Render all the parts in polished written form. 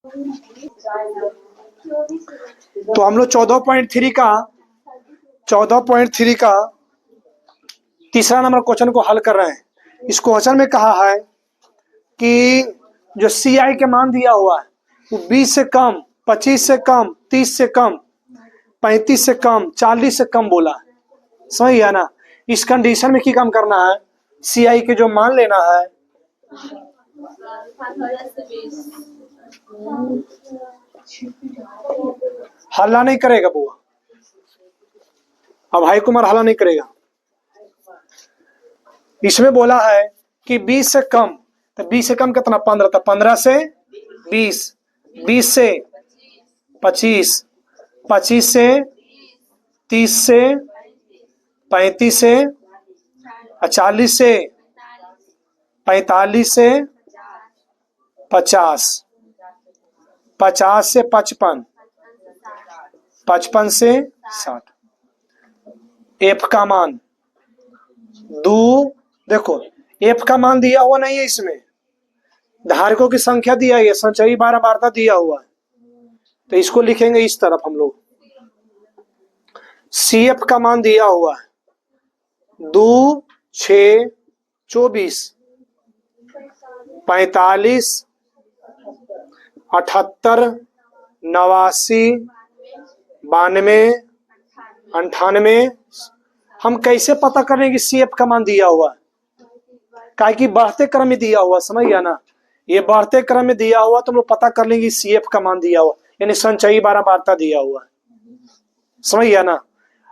तो हम लोग 14.3 का तीसरा नंबर क्वेश्चन को हल कर रहे हैं। इस क्वेश्चन में कहा है कि जो सी आई के मान दिया हुआ है वो 20 से कम, 25 से कम, 30 से कम, 35 से कम, 40 से कम बोला है। सही है ना। इस कंडीशन में क्या काम करना है, सी आई के जो मान लेना है, हल्ला नहीं करेगा बुआ, अब भाई कुमार हल्ला नहीं करेगा। इसमें बोला है कि 20 से कम, तो 20 से कम कितना, 15, तो 15 से 20, 20 से 25, 25 से 30 से 35 से 40 से 45 से 50, 50 से 55, 55 से 60। एफ का मान देखो एफ का मान दिया हुआ नहीं है, इसमें धारकों की संख्या दिया है, संचयी बारंबारता दिया हुआ है। तो इसको लिखेंगे इस तरफ हम लोग, सी एफ का मान दिया हुआ है 2, 6, 24, 45, 78, 89, 92, 98। हम कैसे पता करें कि सी एफ का मान दिया हुआ है, काहे कि बढ़ते क्रम में दिया हुआ, समझ गया ना। ये बढ़ते क्रम में दिया हुआ तो हम लोग पता कर लेंगे सी एफ का मान दिया हुआ, यानी संचयी बारंबारता दिया हुआ है, समझ गया ना।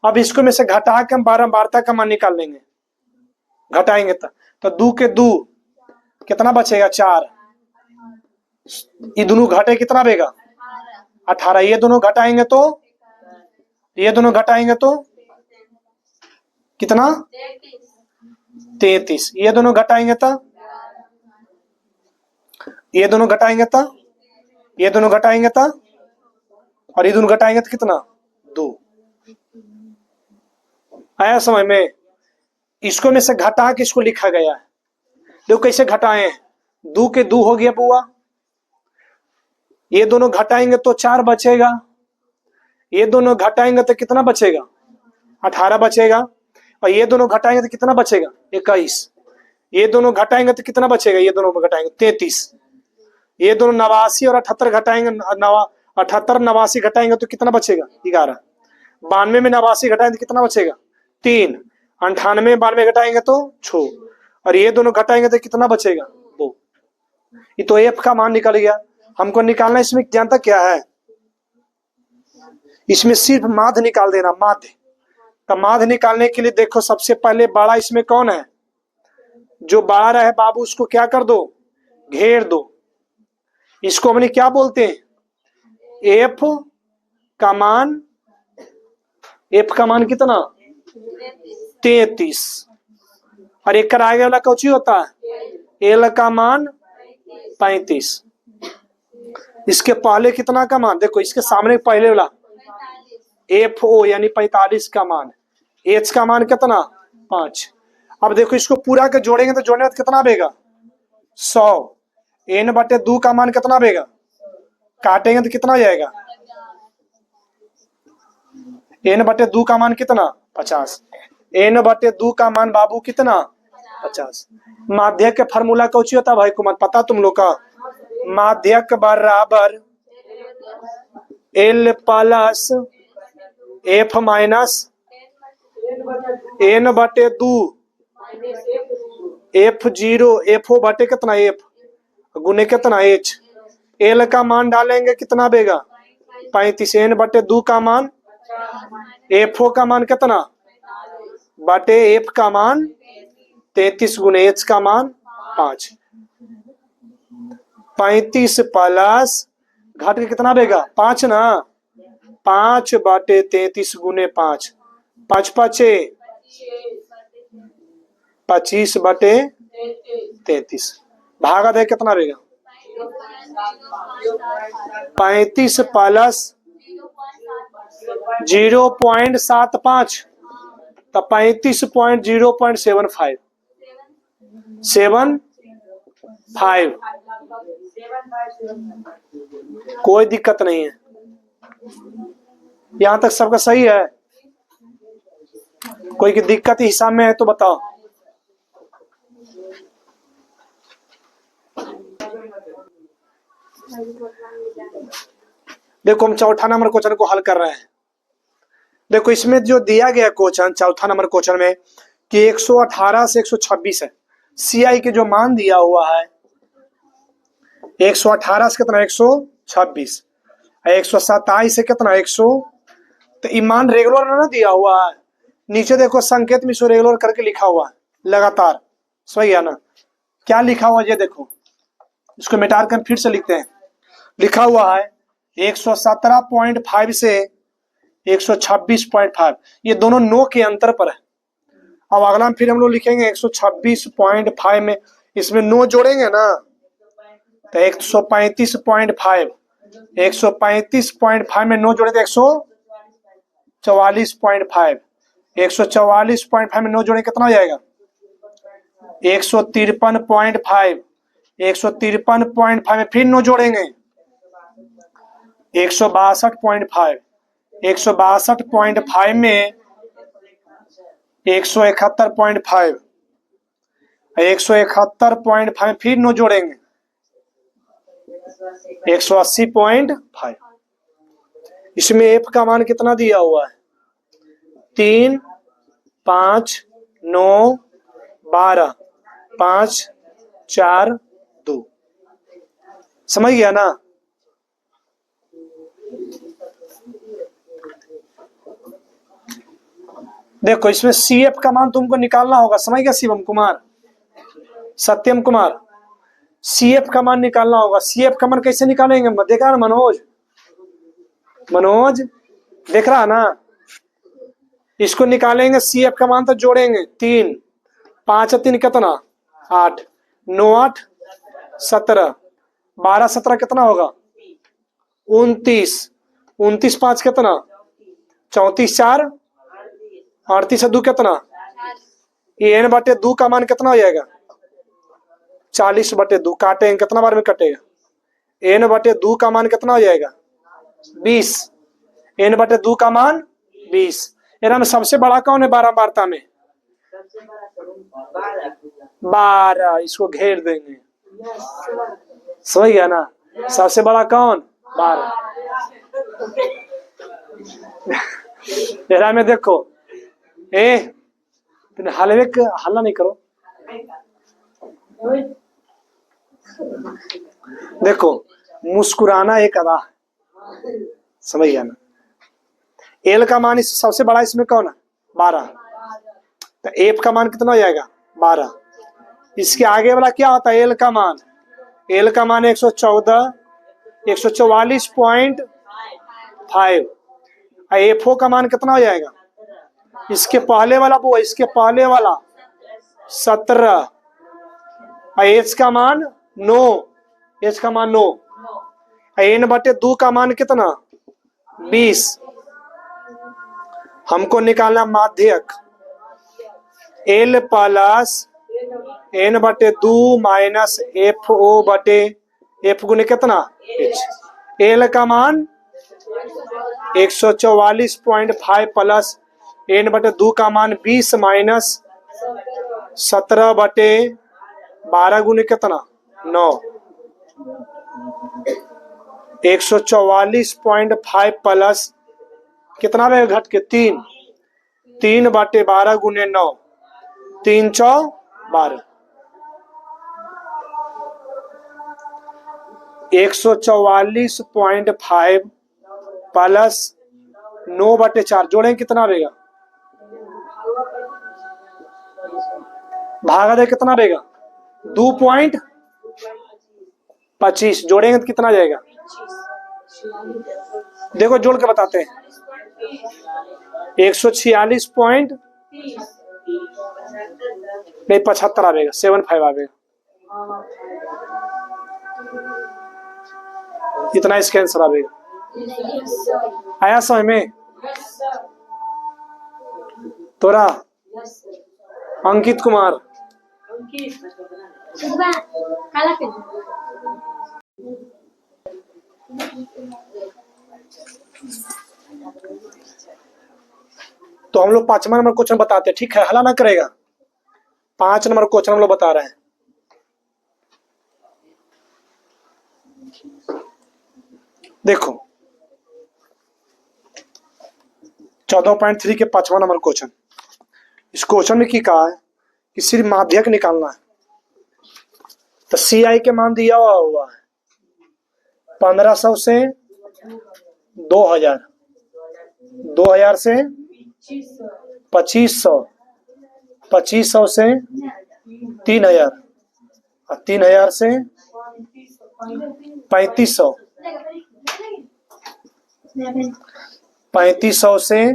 अब इसको में से घटा के हम बारंबारता का मान निकाल लेंगे, घटाएंगे तो 2 के 2 कितना बचेगा, 4। ये दोनों घटे कितना बेगा, 18। ये दोनों घटाएंगे तो कितना, 33। ये दोनों घटाएंगे तो ये दोनों घटाएंगे तो और ये दोनों घटाएंगे तो कितना, 2। आया समझ में। इसको में से घटा के इसको लिखा गया है। देखो कैसे घटाएं, 2 के 2 हो गया बुआ, ये दोनों घटाएंगे तो 4 बचेगा, ये दोनों घटाएंगे तो कितना बचेगा, 18 बचेगा, और ये दोनों घटाएंगे तो कितना बचेगा, 21। ये दोनों घटाएंगे तो कितना बचेगा, ये दोनों घटाएंगे 33। ये दोनों 89 और 78 घटाएंगे, 78 89 घटाएंगे तो कितना बचेगा, 11। 92 में 89 घटाएंगे तो कितना बचेगा, 3। 98 92 घटाएंगे तो 6, और ये दोनों घटाएंगे तो कितना बचेगा, 2। ये तो एफ का मान निकल गया। हमको निकालना इसमें जानता क्या है, इसमें सिर्फ माध्य निकाल देना, माध्य। तो माध्य निकालने के लिए देखो सबसे पहले बड़ा इसमें कौन है, जो बड़ा रहे बाबू उसको क्या कर दो, घेर दो। इसको हमने क्या बोलते हैं, एफ का मान कितना, 33। और एक आगे वाला कौची होता है, एल का मान 35। इसके पहले कितना का मान, देखो इसके सामने पहले वाला एफ ओ यानी 45 का मान, एच का मान कितना, 5। अब देखो इसको पूरा के जोड़ेंगे तो जोड़ने में कितना बेगा, 100। एन बटे 2 का मान कितना बेगा, काटेंगे तो कितना जाएगा, एन बटे 2 का मान कितना, 50। एन बटे 2 का मान बाबू कितना, 50। माध्यक के फार्मूला कौची होता है भाई कुमार, पता तुम लोग का, माध्यक बराबर L plus F minus N बटे 2 एफ 0 एफ ओ बटे कितना, एफ गुने कितना, एच। एल का मान डालेंगे कितना बेगा, 35। एन बटे 2 का मान, एफ ओ का मान कितना, बटे एफ का मान 33 गुने एच का मान 5। 35 प्लस घट के कितना बेगा, 5 ना, 5 बटे 33 गुने 5, 5 5 25 बटे 33, भागा दे कितना रहेगा, 35 प्लस 0.75 तो 35.0.75 75 कोई दिक्कत नहीं है, यहां तक सबका सही है। कोई की दिक्कत हिसाब में है तो बताओ। देखो हम चौथा नंबर क्वेश्चन को हल कर रहे हैं। देखो इसमें जो दिया गया क्वेश्चन चौथा नंबर क्वेश्चन में कि 118 से 126 है, सीआई के जो मान दिया हुआ है 118 से कितना 126, 127 से कितना 100, तो ईमान रेगुलर ना दिया हुआ है, नीचे देखो संकेत में इसको रेगुलर करके लिखा हुआ है लगातार, सही है ना। क्या लिखा हुआ ये देखो, इसको मिटार कर फिर से लिखते हैं। लिखा हुआ है 117.5 से 126.5, ये दोनों 9 के अंतर पर है। अब अगला फिर हम लोग लिखेंगे 126.5 में इसमें 9 जोड़ेंगे ना तो 135.5, 135.5 में 9 जोड़े तो 144.5, 144.5 में 9 जोड़े कितना हो जाएगा 153.5, 153.5 में फिर 9 जोड़ेंगे 162.5, 162.5 में 171.5, 171.5 में फिर 9 जोड़ेंगे 180.5। इसमें एफ का मान कितना दिया हुआ है 3, 5, 9, 12, 5, 4, 2, समझ गया ना। देखो इसमें सीएफ का मान तुमको निकालना होगा, समझ गया शिवम कुमार, सत्यम कुमार, सीएफ का मान निकालना होगा। सीएफ का मान कैसे निकालेंगे देखा ना मनोज, मनोज देख रहा ना, इसको निकालेंगे सीएफ का मान तो जोड़ेंगे 3, 5 3 कितना 8, 9 8 17, 12 17 कितना होगा 29, 29 5 कितना 34, 4 38 2 कितना, ये n बटे 2 का मान कितना हो जाएगा 40 बटे 2, काटेंगे कितना बार में कटेगा, n बटे 2 का मान कितना हो जाएगा 20, n बटे 2 का मान 20। एरा में सबसे बड़ा कौन है 12 वार्ता में 12, इसको घेर देंगे, समझ गया ना, सबसे बड़ा कौन 12। एरा में देखो हल्ला नहीं करो, देखो मुस्कुराना एक अदा है, समझ गया ना। एल का मान सबसे बड़ा इसमें कौन है 12, तो एफ का मान कितना हो जाएगा 12। इसके आगे वाला क्या होता है एल का मान, एल का मान 114, 144.5, एफओ का मान कितना हो जाएगा, इसके पहले वाला वो इसके पहले वाला 17, एच का मान 9, एच का मान 9, n बटे 2 का मान कितना 20। हमको निकालना माध्यक L प्लस n बटे 2 माइनस एफ ओ बटे एफ गुने कितना h। L का मान 144.5 प्लस n बटे 2 का मान 20 माइनस 17 बटे 12 गुने कितना 9, 144.5 प्लस कितना रहेगा घट के 3, 3 बटे 12 गुने 9, 3 4 12, 144.5 प्लस 9 बटे 4 जोड़ें कितना रहेगा, भागा दे कितना रहेगा 2.25, जोड़ेंगे तो कितना जाएगा, देखो जोड़ के बताते हैं 146 पॉइंट नहीं 75 आएगा 75 आएगा, इतना इसका आंसर आएगा। आया समझ में तोरा अंकित कुमार तो हम लोग 5वां नंबर क्वेश्चन बताते हैं, ठीक है, हला ना करेगा। 5 नंबर क्वेश्चन हम लोग बता रहे हैं। देखो 14.3 के 5वां नंबर क्वेश्चन। इस क्वेश्चन में की कहा है कि सिर्फ माध्यक निकालना है। तो CI के मान दिया हुआ है 1500 से 2000, 2000 से 2500, 2500 से 3000 और 3000 से 3500, 3500 से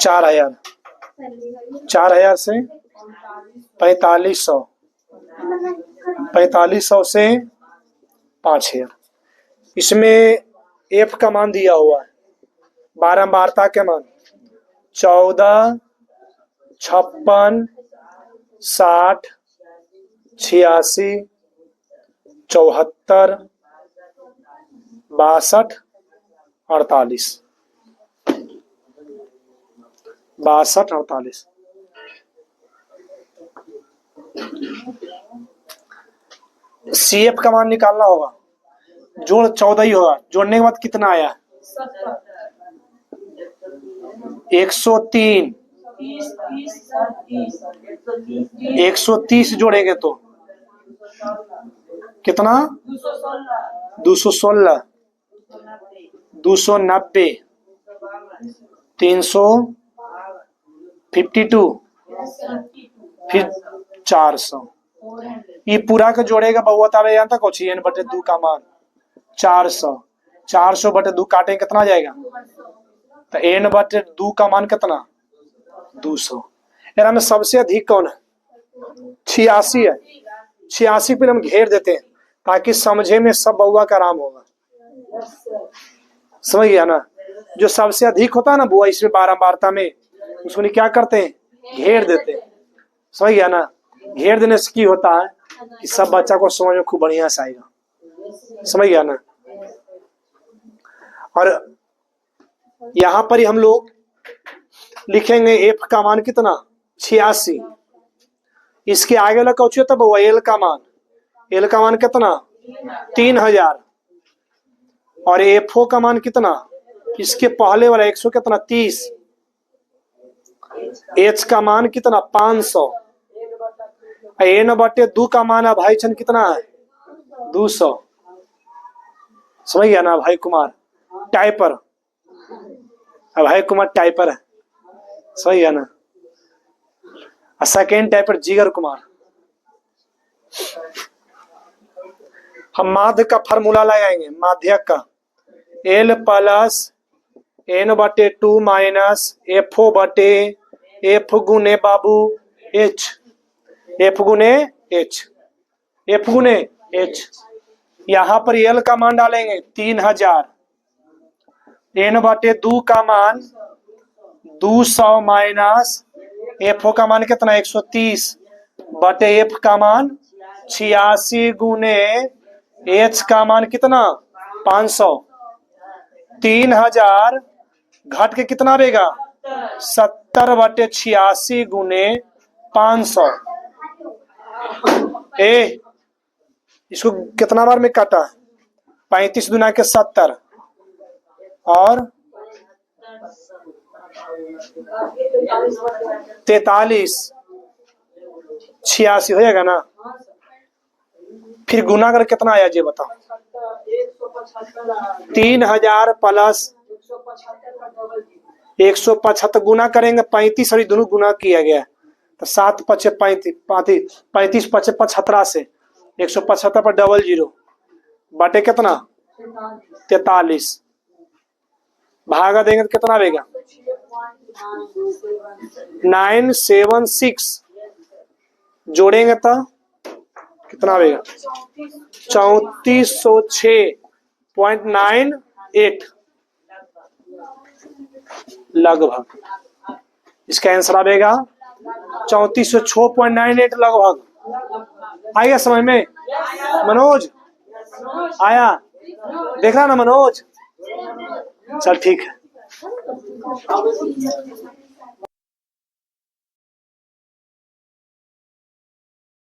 4000, 4000 से 4500, 4500 से 5000। इसमें F का मान दिया हुआ है, बारंबारता के मान 14, 56, 60, 86, 74, 62, 48, 62, 48। CF का मान निकालना होगा, जोड़ 14 ही होगा, जोड़ने के बाद कितना आया 103, 130 जोड़ेंगे तो कितना 216, 290, 352, फिर 400। ये पूरा का जोड़ेगा बहुआ तावे यहाँ तक होची n बटे 2 का मान 400, 400 बटे 2 काटे कितना जाएगा, तो n बटे 2 का मान कितना 200। यार में सबसे अधिक कौन है 86 है। 86 पे हम घेर देते हैं ताकि समझे में सब बउआ का आराम होगा, समझ गया ना। जो सबसे अधिक होता है ना बुआ इसमें बारंबारता में, उसको क्या करते हैं घेर देते हैं, समझ गया ना। घेर देने से की होता है कि सब बच्चा को समझ में खूब बढ़िया से आएगा, समझ गया ना। और यहाँ पर ही हम लोग लिखेंगे F का मान कितना 86। इसके आगे वाला कौन होता है वो L का मान, L का मान कितना 3000 और FO का मान कितना, इसके पहले वाला 100 कितना 30, H का मान कितना 500, n बटे 2 का मान है भाई चंद कितना है 200, समझ गया ना। भाई कुमार टाइपर, भाई कुमार टाइपर है, समझ गया ना। सेकेंड टाइपर जिगर कुमार। हम माध्य का फार्मूला लगाएंगे, माध्यक का L प्लस n बटे 2 माइनस FO बटे F गुने बाबू H, F गुने H, F गुने H। यहाँ पर L का मान डालेंगे 3000, n बटे 2 का मान 200 माइनस FO का मान कितना 130 बटे F का मान 86 गुने H का मान कितना 500। 3000 घट के कितना रहेगा 70 बटे 86 गुने 500। इसको कितना बार में काटा 35 दुना के 70 और 43, 86 हो जाएगा ना। फिर गुना कर कितना आया जी बताओ 3000 प्लस 175 गुना करेंगे 35 और दोनों गुना किया गया तो 7 पचे 35, 35 पचे 75 से 175 पर डबल जीरो बटे कितना 43 भागा देंगे तो कितना आएगा 976 जोड़ेंगे तो कितना आएगा 3406.98 लगभग। इसका आंसर आएगा 3406.98 लगभग। आइए समझ में। मनोज आया, देख रहा ना मनोज? चल ठीक है।